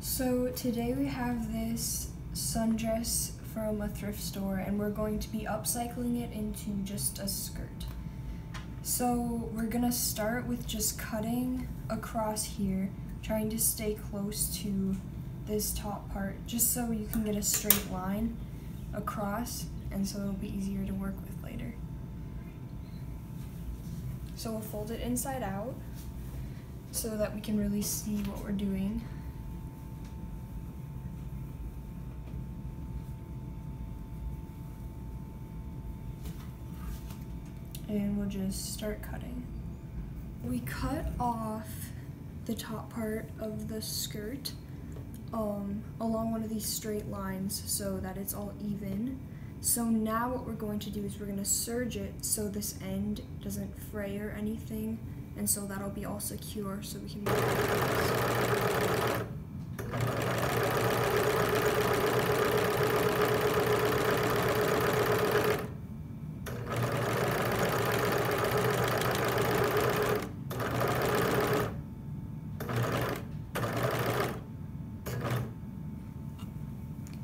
So today we have this sundress from a thrift store and we're going to be upcycling it into just a skirt. So we're gonna start with just cutting across here, trying to stay close to this top part just so you can get a straight line across and so it'll be easier to work with later. So we'll fold it inside out so that we can really see what we're doing. And we'll just start cutting. We cut off the top part of the skirt along one of these straight lines so that it's all even. So now what we're going to do is we're going to serge it so this end doesn't fray or anything, and so that'll be all secure so we can make it.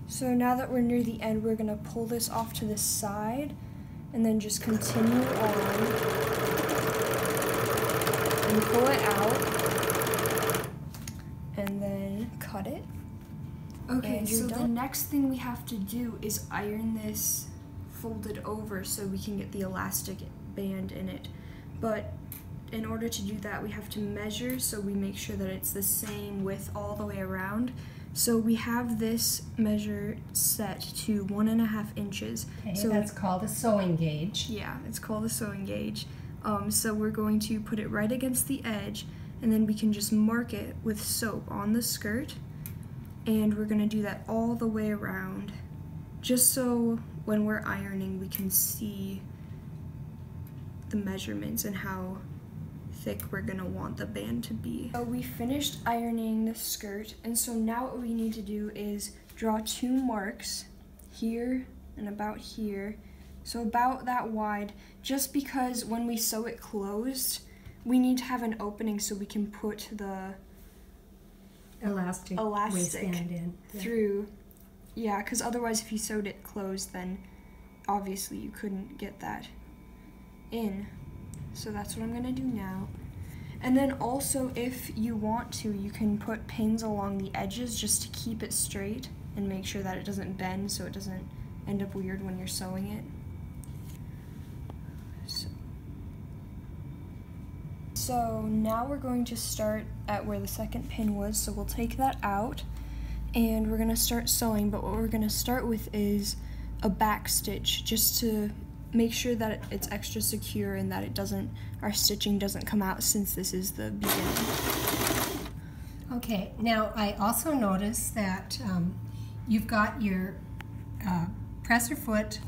So now that we're near the end, we're gonna pull this off to the side and then just continue on and pull it out and then cut it. Okay, so the next thing we have to do is iron this folded over so we can get the elastic band in it. But in order to do that, we have to measure so we make sure that it's the same width all the way around. So we have this measure set to 1.5 inches. Okay, so that's called a sewing gauge. Yeah, it's called a sewing gauge. So we're going to put it right against the edge, and then we can just mark it with soap on the skirt. And we're gonna do that all the way around, just so when we're ironing we can see the measurements and how thick we're gonna want the band to be. So we finished ironing the skirt, and so now what we need to do is draw 2 marks here and about here, so about that wide, just because when we sew it closed we need to have an opening so we can put the elastic waistband in through. Yeah, because otherwise if you sewed it closed then obviously you couldn't get that in. So that's what I'm gonna do now. And then also, if you want to, you can put pins along the edges just to keep it straight and make sure that it doesn't bend so it doesn't end up weird when you're sewing it. So now we're going to start at where the second pin was, so we'll take that out and we're gonna start sewing, but what we're gonna start with is a back stitch just to make sure that it's extra secure and that our stitching doesn't come out since this is the beginning. Okay, now I also noticed that you've got your presser foot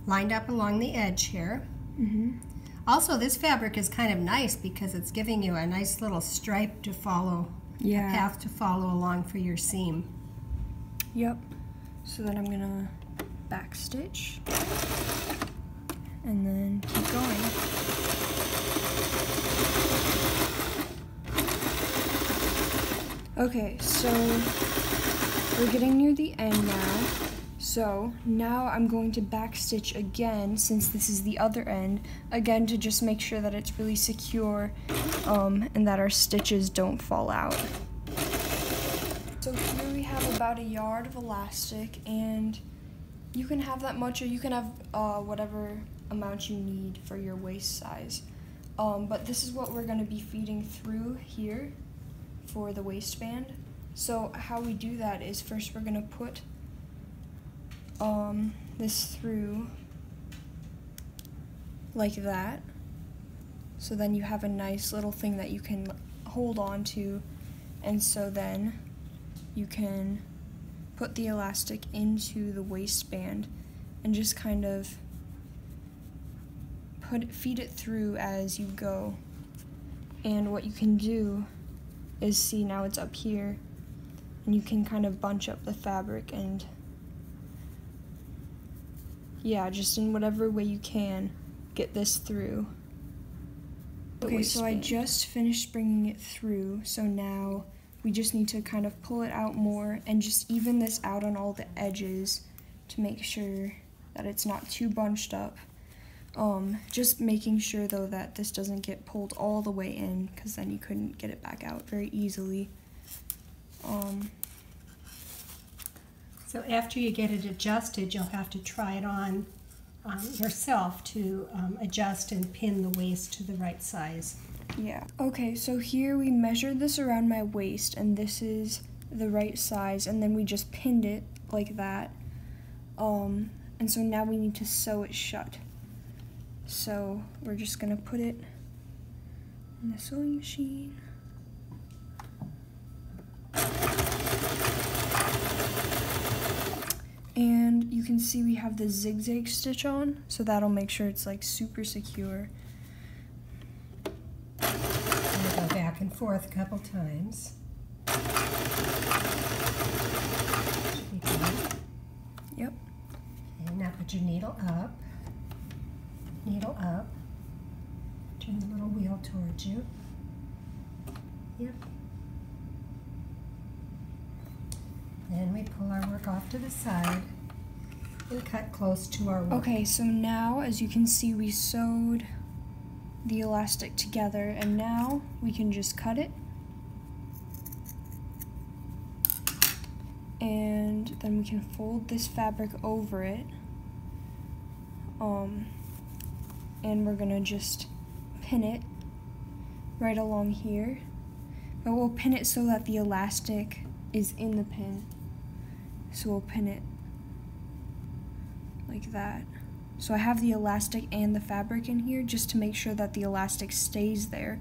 lined up along the edge here. Mm-hmm. Also, this fabric is kind of nice because it's giving you a nice little stripe to follow, a path to follow along for your seam. Yep. So then I'm gonna back stitch and then keep going. Okay, so we're getting near the end now. So now I'm going to back stitch again, since this is the other end, again to just make sure that it's really secure and that our stitches don't fall out. So here we have about 1 yard of elastic, and you can have that much or you can have whatever amount you need for your waist size. But this is what we're going to be feeding through here for the waistband. So how we do that is first we're going to put this through like that. So then you have a nice little thing that you can hold on to, and so then you can put the elastic into the waistband and just kind of feed it through as you go. And what you can do is, see, now it's up here, and you can kind of bunch up the fabric and yeah, just in whatever way you can get this through. Okay, so I just finished bringing it through, so now we just need to kind of pull it out more and just even this out on all the edges to make sure that it's not too bunched up. Just making sure though that this doesn't get pulled all the way in, because then you couldn't get it back out very easily. So after you get it adjusted, you'll have to try it on yourself to adjust and pin the waist to the right size. Yeah. Okay, so here we measured this around my waist, and this is the right size, and then we just pinned it like that. And so now we need to sew it shut. So we're just gonna put it in the sewing machine. And you can see we have the zigzag stitch on, so that'll make sure it's like super secure. Go back and forth a couple times. Should be good. Yep. Okay, now put your needle up, turn the little wheel towards you. Yep. Then we pull our work off to the side and cut close to our work. Okay, so now as you can see we sewed the elastic together, and now we can just cut it. And then we can fold this fabric over it. And we're gonna just pin it right along here. But we'll pin it so that the elastic is in the pin. So we'll pin it like that. So I have the elastic and the fabric in here just to make sure that the elastic stays there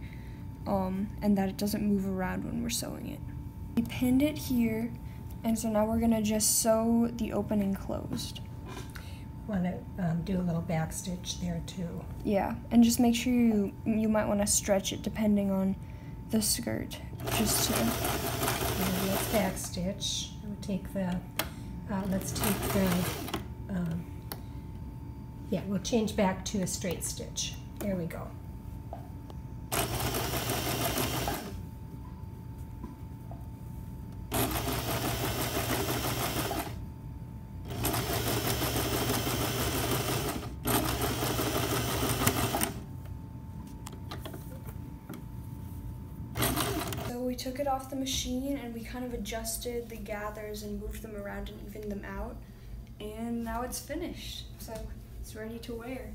and that it doesn't move around when we're sewing it. We pinned it here, and so now we're gonna just sew the opening closed. Want to do a little back stitch there too. Yeah, and just make sure you might want to stretch it depending on the skirt, just to. And let's back stitch. We'll take the. Let's take the. Yeah, we'll change back to a straight stitch. There we go. We took it off the machine and we kind of adjusted the gathers and moved them around and evened them out, and now it's finished, so it's ready to wear.